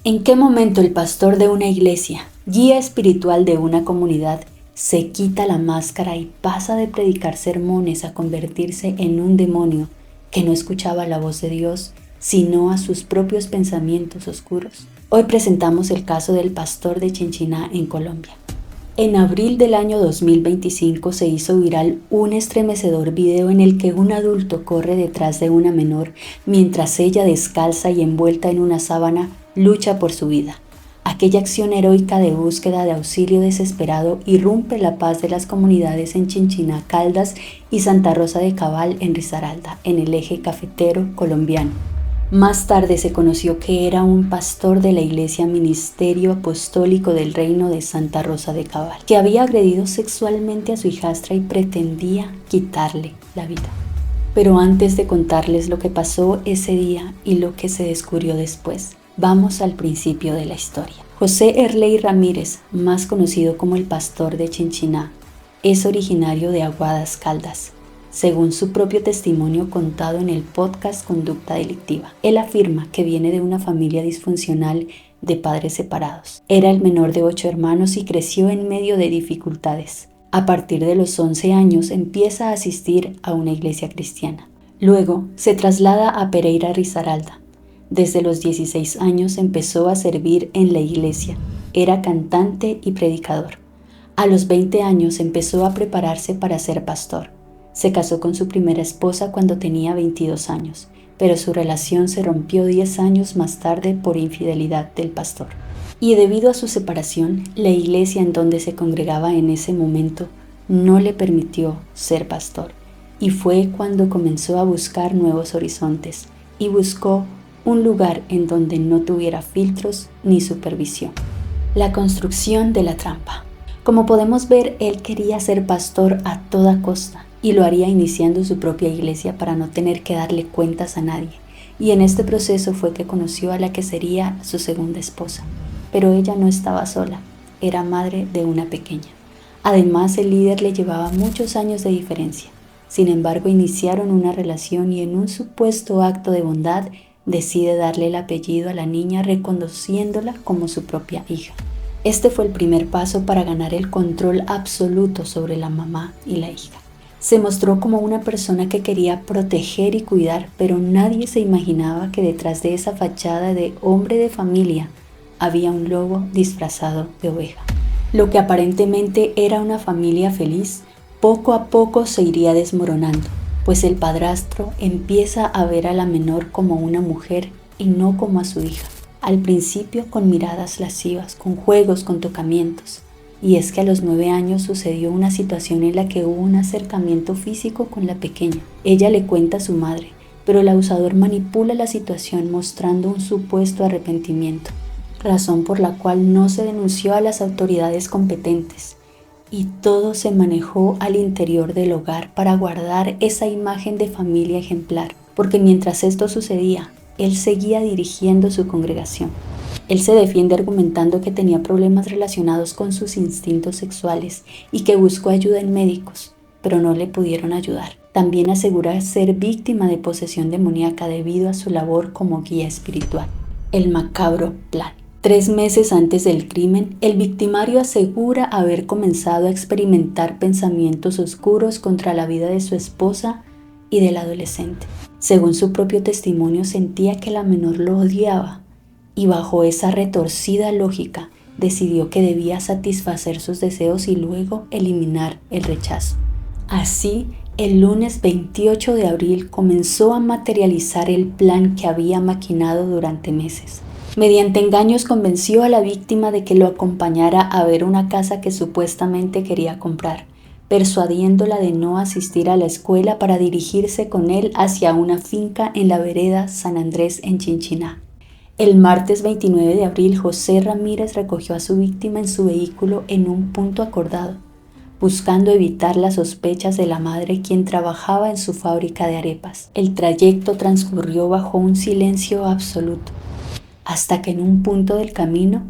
¿En qué momento el pastor de una iglesia, guía espiritual de una comunidad, se quita la máscara y pasa de predicar sermones a convertirse en un demonio que no escuchaba la voz de Dios, sino a sus propios pensamientos oscuros? Hoy presentamos el caso del pastor de Chinchiná en Colombia. En abril del año 2025 se hizo viral un estremecedor video en el que un adulto corre detrás de una menor mientras ella, descalza y envuelta en una sábana, lucha por su vida. Aquella acción heroica de búsqueda de auxilio desesperado irrumpe la paz de las comunidades en Chinchiná, Caldas y Santa Rosa de Cabal en Risaralda, en el eje cafetero colombiano. Más tarde se conoció que era un pastor de la Iglesia Ministerio Apostólico del Reino de Santa Rosa de Cabal, que había agredido sexualmente a su hijastra y pretendía quitarle la vida. Pero antes de contarles lo que pasó ese día y lo que se descubrió después, vamos al principio de la historia. José Erley Ramírez, más conocido como el pastor de Chinchiná, es originario de Aguadas, Caldas. Según su propio testimonio contado en el podcast Conducta Delictiva, él afirma que viene de una familia disfuncional de padres separados. Era el menor de 8 hermanos y creció en medio de dificultades. A partir de los 11 años empieza a asistir a una iglesia cristiana. Luego se traslada a Pereira, Risaralda. Desde los 16 años empezó a servir en la iglesia. Era cantante y predicador. A los 20 años empezó a prepararse para ser pastor. Se casó con su primera esposa cuando tenía 22 años, pero su relación se rompió 10 años más tarde por infidelidad del pastor. Y debido a su separación, la iglesia en donde se congregaba en ese momento no le permitió ser pastor. Y fue cuando comenzó a buscar nuevos horizontes y buscó un lugar en donde no tuviera filtros ni supervisión. La construcción de la trampa. Como podemos ver, él quería ser pastor a toda costa y lo haría iniciando su propia iglesia para no tener que darle cuentas a nadie. Y en este proceso fue que conoció a la que sería su segunda esposa. Pero ella no estaba sola, era madre de una pequeña. Además, el líder le llevaba muchos años de diferencia. Sin embargo, iniciaron una relación y en un supuesto acto de bondad decide darle el apellido a la niña reconociéndola como su propia hija. Este fue el primer paso para ganar el control absoluto sobre la mamá y la hija. Se mostró como una persona que quería proteger y cuidar, pero nadie se imaginaba que detrás de esa fachada de hombre de familia había un lobo disfrazado de oveja. Lo que aparentemente era una familia feliz, poco a poco se iría desmoronando, pues el padrastro empieza a ver a la menor como una mujer y no como a su hija. Al principio con miradas lascivas, con juegos, con tocamientos. Y es que a los 9 años sucedió una situación en la que hubo un acercamiento físico con la pequeña. Ella le cuenta a su madre, pero el abusador manipula la situación mostrando un supuesto arrepentimiento, razón por la cual no se denunció a las autoridades competentes. Y todo se manejó al interior del hogar para guardar esa imagen de familia ejemplar, porque mientras esto sucedía, él seguía dirigiendo su congregación. Él se defiende argumentando que tenía problemas relacionados con sus instintos sexuales y que buscó ayuda en médicos, pero no le pudieron ayudar. También asegura ser víctima de posesión demoníaca debido a su labor como guía espiritual. El macabro plan. 3 meses antes del crimen, el victimario asegura haber comenzado a experimentar pensamientos oscuros contra la vida de su esposa y del adolescente. Según su propio testimonio, sentía que la menor lo odiaba y bajo esa retorcida lógica decidió que debía satisfacer sus deseos y luego eliminar el rechazo. Así, el lunes 28 de abril comenzó a materializar el plan que había maquinado durante meses. Mediante engaños convenció a la víctima de que lo acompañara a ver una casa que supuestamente quería comprar, persuadiéndola de no asistir a la escuela para dirigirse con él hacia una finca en la vereda San Andrés en Chinchiná. El martes 29 de abril, José Ramírez recogió a su víctima en su vehículo en un punto acordado, buscando evitar las sospechas de la madre, quien trabajaba en su fábrica de arepas. El trayecto transcurrió bajo un silencio absoluto, hasta que en un punto del camino,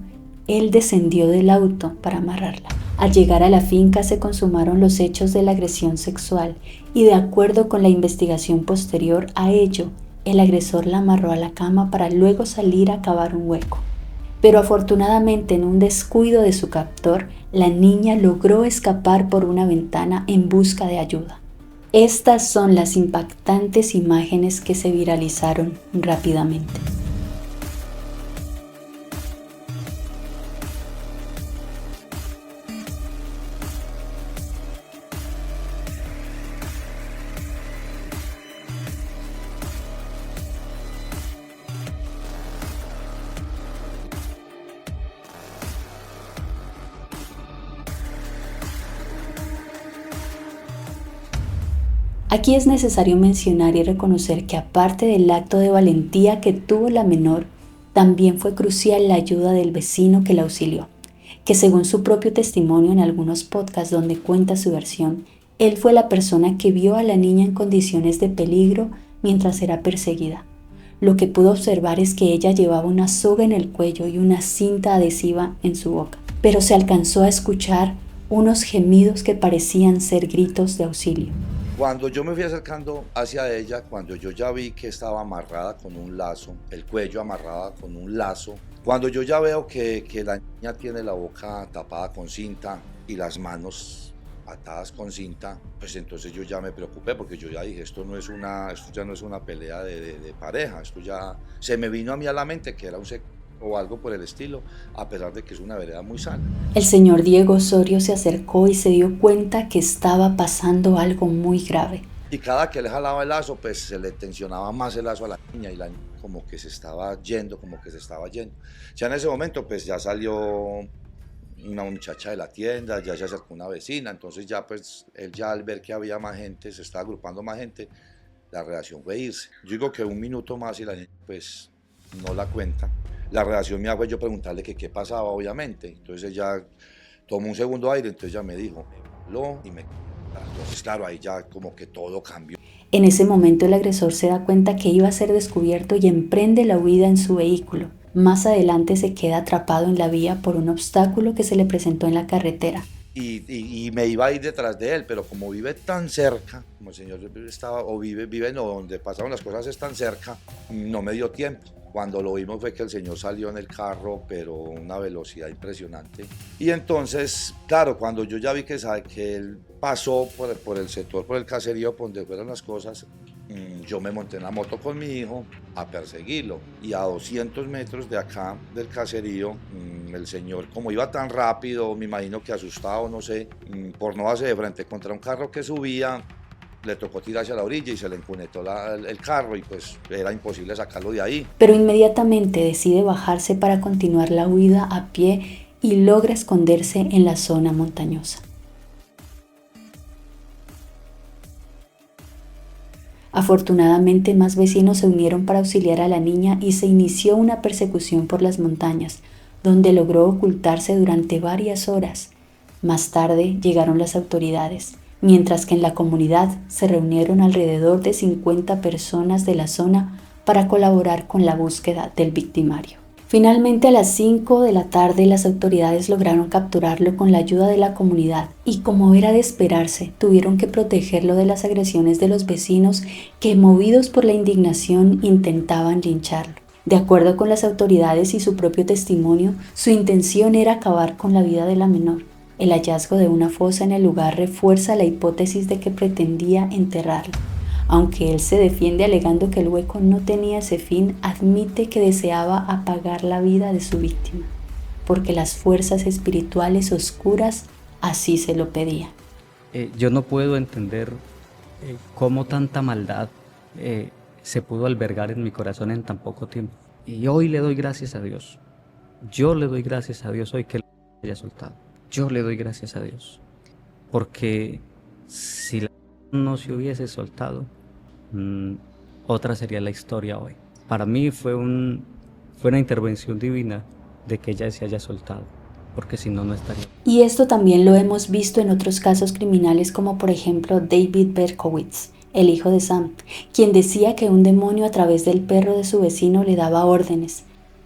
él descendió del auto para amarrarla. Al llegar a la finca se consumaron los hechos de la agresión sexual y de acuerdo con la investigación posterior a ello, el agresor la amarró a la cama para luego salir a cavar un hueco. pero afortunadamente en un descuido de su captor, la niña logró escapar por una ventana en busca de ayuda. Estas son las impactantes imágenes que se viralizaron rápidamente. Aquí es necesario mencionar y reconocer que aparte del acto de valentía que tuvo la menor, también fue crucial la ayuda del vecino que la auxilió, que según su propio testimonio en algunos podcasts donde cuenta su versión, él fue la persona que vio a la niña en condiciones de peligro mientras era perseguida. Lo que pudo observar es que ella llevaba una soga en el cuello y una cinta adhesiva en su boca, pero se alcanzó a escuchar unos gemidos que parecían ser gritos de auxilio. Cuando yo me fui acercando hacia ella, cuando yo ya vi que estaba amarrada con un lazo, el cuello amarrada con un lazo, cuando yo ya veo que la niña tiene la boca tapada con cinta y las manos atadas con cinta, pues entonces yo ya me preocupé porque yo ya dije, esto ya no es una pelea de pareja, esto ya se me vino a mí a la mente que era un secreto o algo por el estilo, a pesar de que es una vereda muy sana. El señor Diego Osorio se acercó y se dio cuenta que estaba pasando algo muy grave. Y cada que le jalaba el lazo, pues se le tensionaba más el lazo a la niña y la niña como que se estaba yendo. Ya en ese momento, pues ya salió una muchacha de la tienda, ya se acercó una vecina, entonces ya pues él ya al ver que había más gente, se estaba agrupando más gente, la reacción fue irse. Yo digo que un minuto más y la niña pues no la cuenta. La reacción mía fue yo preguntarle que qué pasaba, obviamente. Entonces ella tomó un segundo aire, entonces ella me dijo, me habló y me... Entonces claro, ahí ya como que todo cambió. En ese momento el agresor se da cuenta que iba a ser descubierto y emprende la huida en su vehículo. Más adelante se queda atrapado en la vía por un obstáculo que se le presentó en la carretera. Y me iba a ir detrás de él, pero como vive tan cerca, como el señor estaba, o vive no, donde pasaron las cosas es tan cerca, no me dio tiempo. Cuando lo vimos fue que el señor salió en el carro, pero a una velocidad impresionante. Y entonces, claro, cuando yo ya vi que él pasó por el sector, por el caserío, por donde fueron las cosas, yo me monté en la moto con mi hijo a perseguirlo. Y a 200 metros de acá, del caserío, el señor, como iba tan rápido, me imagino que asustado, no sé, por no hacer de frente contra un carro que subía, le tocó tirarse a la orilla y se le encunetó el carro y pues era imposible sacarlo de ahí. Pero inmediatamente decide bajarse para continuar la huida a pie y logra esconderse en la zona montañosa. Afortunadamente, más vecinos se unieron para auxiliar a la niña y se inició una persecución por las montañas, donde logró ocultarse durante varias horas. Más tarde llegaron las autoridades, mientras que en la comunidad se reunieron alrededor de 50 personas de la zona para colaborar con la búsqueda del victimario. Finalmente, a las 5 de la tarde, las autoridades lograron capturarlo con la ayuda de la comunidad y, como era de esperarse, tuvieron que protegerlo de las agresiones de los vecinos que, movidos por la indignación, intentaban lincharlo. De acuerdo con las autoridades y su propio testimonio, su intención era acabar con la vida de la menor. El hallazgo de una fosa en el lugar refuerza la hipótesis de que pretendía enterrarla. Aunque él se defiende alegando que el hueco no tenía ese fin, admite que deseaba apagar la vida de su víctima, porque las fuerzas espirituales oscuras así se lo pedían. Yo no puedo entender cómo tanta maldad se pudo albergar en mi corazón en tan poco tiempo. Y hoy le doy gracias a Dios. Yo le doy gracias a Dios hoy que lo haya soltado. Yo le doy gracias a Dios. Porque si la no se hubiese soltado, otra sería la historia hoy. Para mí fue una intervención divina de que ella se haya soltado, porque si no, no estaría. Y esto también lo hemos visto en otros casos criminales, como por ejemplo David Berkowitz, el hijo de Sam, quien decía que un demonio a través del perro de su vecino le daba órdenes.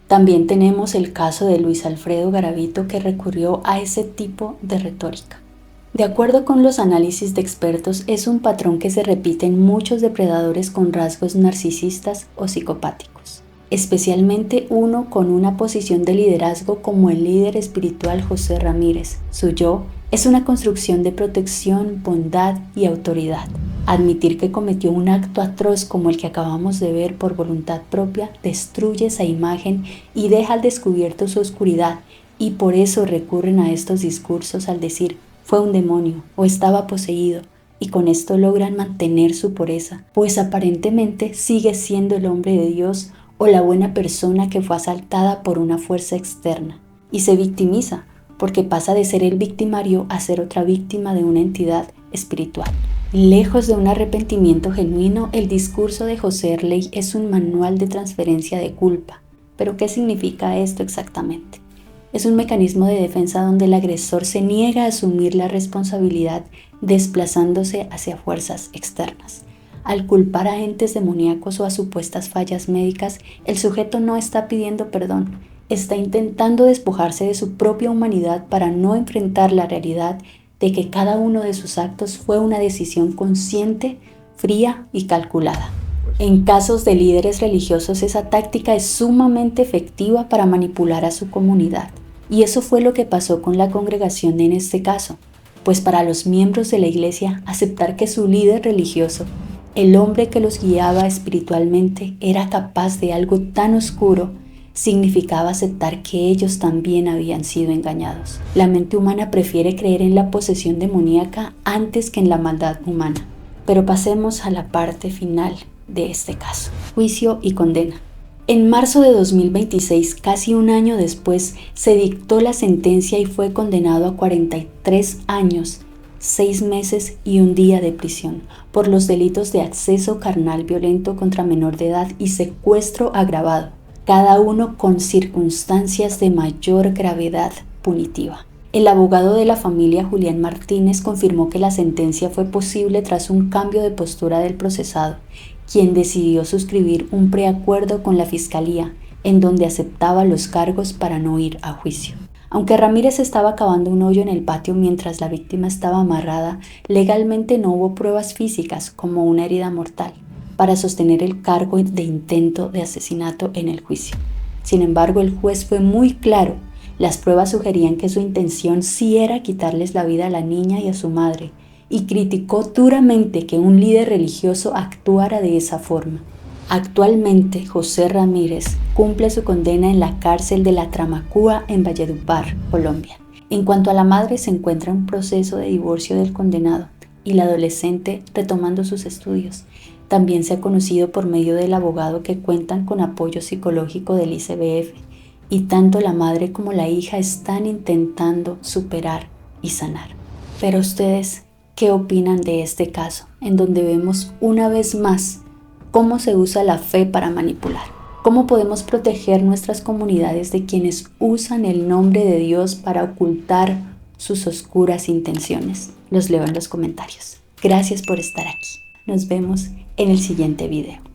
También tenemos el caso de Luis Alfredo Garavito, que recurrió a ese tipo de retórica. De acuerdo con los análisis de expertos, es un patrón que se repite en muchos depredadores con rasgos narcisistas o psicopáticos. especialmente uno con una posición de liderazgo como el líder espiritual José Ramírez. Su yo es una construcción de protección, bondad y autoridad. Admitir que cometió un acto atroz como el que acabamos de ver por voluntad propia destruye esa imagen y deja al descubierto su oscuridad, y por eso recurren a estos discursos al decir fue un demonio o estaba poseído, y con esto logran mantener su pureza, pues aparentemente sigue siendo el hombre de Dios o la buena persona que fue asaltada por una fuerza externa, y se victimiza porque pasa de ser el victimario a ser otra víctima de una entidad espiritual. Lejos de un arrepentimiento genuino, el discurso de José Erley es un manual de transferencia de culpa. ¿Pero qué significa esto exactamente? Es un mecanismo de defensa donde el agresor se niega a asumir la responsabilidad, desplazándose hacia fuerzas externas. Al culpar a entes demoníacos o a supuestas fallas médicas, el sujeto no está pidiendo perdón, está intentando despojarse de su propia humanidad para no enfrentar la realidad de que cada uno de sus actos fue una decisión consciente, fría y calculada. En casos de líderes religiosos, esa táctica es sumamente efectiva para manipular a su comunidad. Y eso fue lo que pasó con la congregación en este caso, pues para los miembros de la iglesia, aceptar que su líder religioso, el hombre que los guiaba espiritualmente, era capaz de algo tan oscuro, significaba aceptar que ellos también habían sido engañados. La mente humana prefiere creer en la posesión demoníaca antes que en la maldad humana. Pero pasemos a la parte final de este caso: juicio y condena. En marzo de 2026, casi un año después, se dictó la sentencia y fue condenado a 43 años, 6 meses y 1 día de prisión por los delitos de acceso carnal violento contra menor de edad y secuestro agravado, cada uno con circunstancias de mayor gravedad punitiva. El abogado de la familia, Julián Martínez, confirmó que la sentencia fue posible tras un cambio de postura del procesado, quien decidió suscribir un preacuerdo con la fiscalía, en donde aceptaba los cargos para no ir a juicio. Aunque Ramírez estaba cavando un hoyo en el patio mientras la víctima estaba amarrada, legalmente no hubo pruebas físicas, como una herida mortal, para sostener el cargo de intento de asesinato en el juicio. Sin embargo, el juez fue muy claro. Las pruebas sugerían que su intención sí era quitarles la vida a la niña y a su madre, y criticó duramente que un líder religioso actuara de esa forma. Actualmente, José Ramírez cumple su condena en la cárcel de la Tramacúa en Valledupar, Colombia. En cuanto a la madre, se encuentra en un proceso de divorcio del condenado y la adolescente retomando sus estudios. También se ha conocido por medio del abogado que cuentan con apoyo psicológico del ICBF, y tanto la madre como la hija están intentando superar y sanar. Pero ustedes, ¿qué opinan de este caso, en donde vemos una vez más cómo se usa la fe para manipular? ¿Cómo podemos proteger nuestras comunidades de quienes usan el nombre de Dios para ocultar sus oscuras intenciones? Los leo en los comentarios. Gracias por estar aquí. Nos vemos en el siguiente video.